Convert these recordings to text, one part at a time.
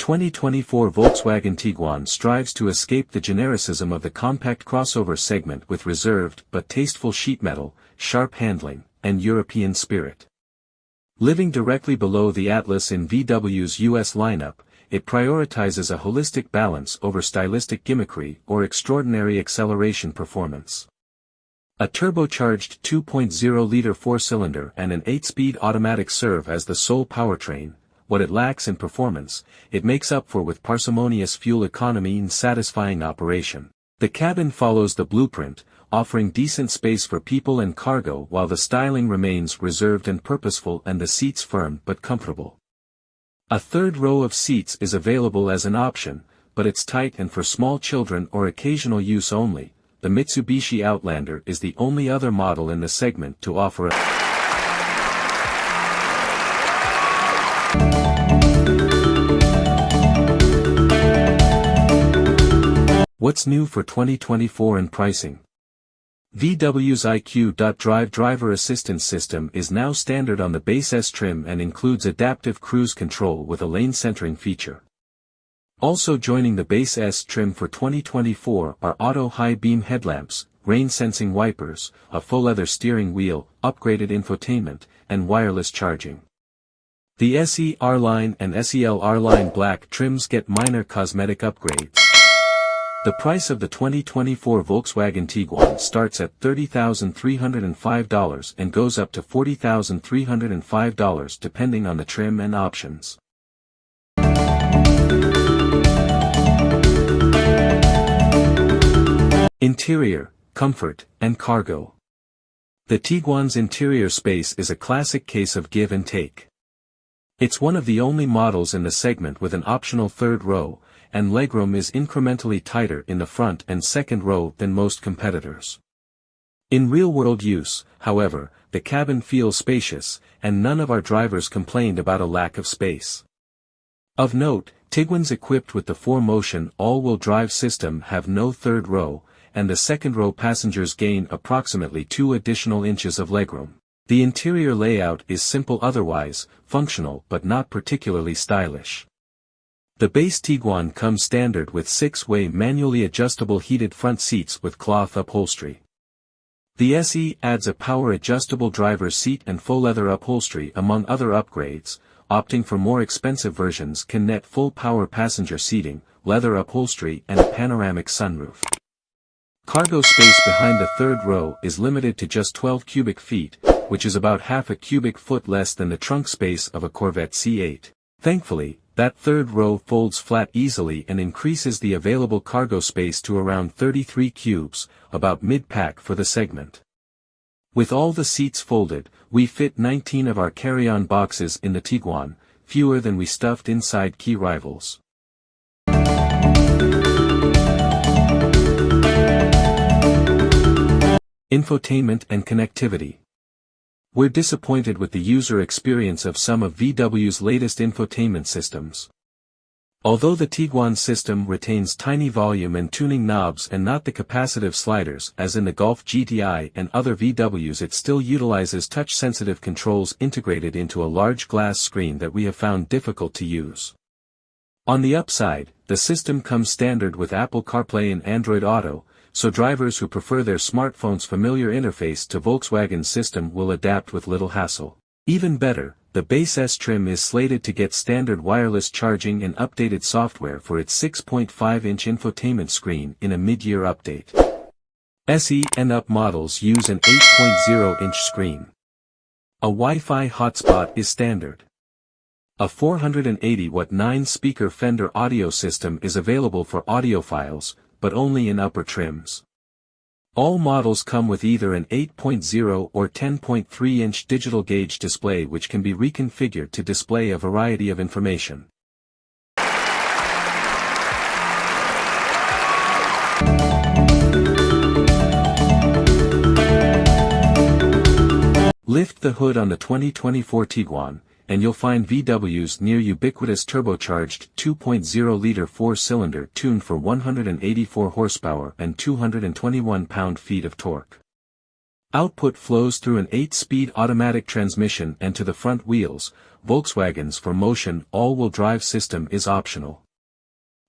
2024 Volkswagen Tiguan strives to escape the genericism of the compact crossover segment with reserved but tasteful sheet metal, sharp handling, and European spirit. Living directly below the Atlas in VW's US lineup, it prioritizes a holistic balance over stylistic gimmickry or extraordinary acceleration performance. A turbocharged 2.0-liter four-cylinder and an 8-speed automatic serve as the sole powertrain. What it lacks in performance, it makes up for with parsimonious fuel economy and satisfying operation. The cabin follows the blueprint, offering decent space for people and cargo while the styling remains reserved and purposeful and the seats firm but comfortable. A third row of seats is available as an option, but it's tight and for small children or occasional use only. The Mitsubishi Outlander is the only other model in the segment to offer a What's new for 2024 in pricing? VW's IQ.Drive driver assistance system is now standard on the base S trim and includes adaptive cruise control with a lane centering feature. Also joining the base S trim for 2024 are auto high beam headlamps, rain sensing wipers, a full leather steering wheel, upgraded infotainment, and wireless charging. The SE R-Line and SEL R-Line Black trims get minor cosmetic upgrades. The price of the 2024 Volkswagen Tiguan starts at $30,305 and goes up to $40,305 depending on the trim and options. Interior, comfort, and cargo. The Tiguan's interior space is a classic case of give and take. It's one of the only models in the segment with an optional third row, and legroom is incrementally tighter in the front and second row than most competitors. In real-world use, however, the cabin feels spacious, and none of our drivers complained about a lack of space. Of note, Tiguan's equipped with the 4Motion all-wheel drive system have no third row, and the second row passengers gain approximately 2 additional inches of legroom. The interior layout is simple otherwise, functional but not particularly stylish. The base Tiguan comes standard with 6-way manually adjustable heated front seats with cloth upholstery. The SE adds a power-adjustable driver's seat and faux leather upholstery among other upgrades. Opting for more expensive versions can net full power passenger seating, leather upholstery and a panoramic sunroof. Cargo space behind the third row is limited to just 12 cubic feet, which is about half a cubic foot less than the trunk space of a Corvette C8. Thankfully, that third row folds flat easily and increases the available cargo space to around 33 cubes, about mid-pack for the segment. With all the seats folded, we fit 19 of our carry-on boxes in the Tiguan, fewer than we stuffed inside key rivals. Infotainment and connectivity. We're disappointed with the user experience of some of VW's latest infotainment systems. Although the Tiguan system retains tiny volume and tuning knobs and not the capacitive sliders as in the Golf GTI and other VWs, it still utilizes touch-sensitive controls integrated into a large glass screen that we have found difficult to use. On the upside, the system comes standard with Apple CarPlay and Android Auto, so drivers who prefer their smartphone's familiar interface to Volkswagen's system will adapt with little hassle. Even better, the base S trim is slated to get standard wireless charging and updated software for its 6.5-inch infotainment screen in a mid-year update. SE and up models use an 8.0-inch screen. A Wi-Fi hotspot is standard. A 480-watt 9-speaker Fender audio system is available for audiophiles, but only in upper trims. All models come with either an 8.0 or 10.3-inch digital gauge display which can be reconfigured to display a variety of information. Lift the hood on the 2024 Tiguan, and you'll find VW's near ubiquitous turbocharged 2.0-liter four-cylinder tuned for 184 horsepower and 221 pound-feet of torque. Output flows through an 8-speed automatic transmission and to the front wheels, Volkswagen's 4Motion all-wheel drive system is optional.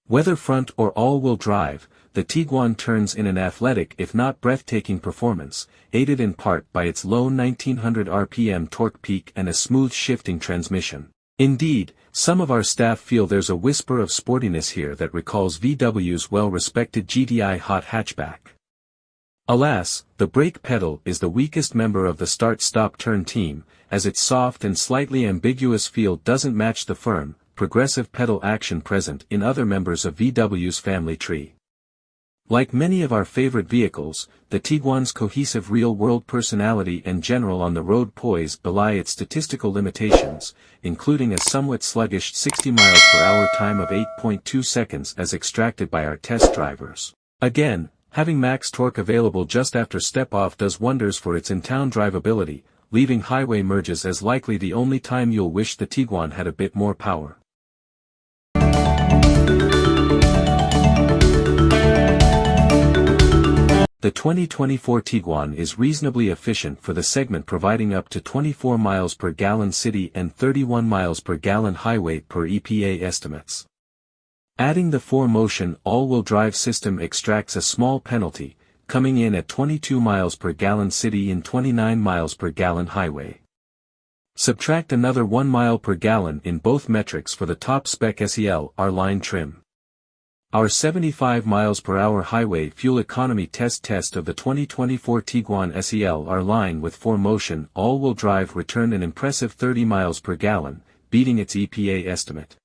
Whether front or all-wheel drive, the Tiguan turns in an athletic if not breathtaking performance, aided in part by its low 1900 RPM torque peak and a smooth shifting transmission. Indeed, some of our staff feel there's a whisper of sportiness here that recalls VW's well-respected GTI hot hatchback. Alas, the brake pedal is the weakest member of the start-stop-turn team, as its soft and slightly ambiguous feel doesn't match the firm, progressive pedal action present in other members of VW's family tree. Like many of our favorite vehicles, the Tiguan's cohesive real-world personality and general on-the-road poise belie its statistical limitations, including a somewhat sluggish 60 miles per hour time of 8.2 seconds as extracted by our test drivers. Again, having max torque available just after step-off does wonders for its in-town drivability, leaving highway merges as likely the only time you'll wish the Tiguan had a bit more power. The 2024 Tiguan is reasonably efficient for the segment, providing up to 24 miles per gallon city and 31 miles per gallon highway per EPA estimates. Adding the 4Motion all-wheel drive system extracts a small penalty, coming in at 22 miles per gallon city and 29 miles per gallon highway. Subtract another 1 mile per gallon in both metrics for the top-spec SEL R-Line trim. Our 75 miles per hour highway fuel economy test of the 2024 Tiguan SEL R-Line with 4Motion all-wheel drive returned an impressive 30 miles per gallon, beating its EPA estimate.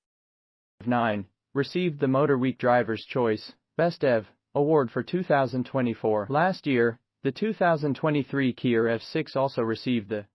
9. Received the Motor Week Driver's Choice Best EV Award for 2024. Last year, the 2023 Kia F6 also received the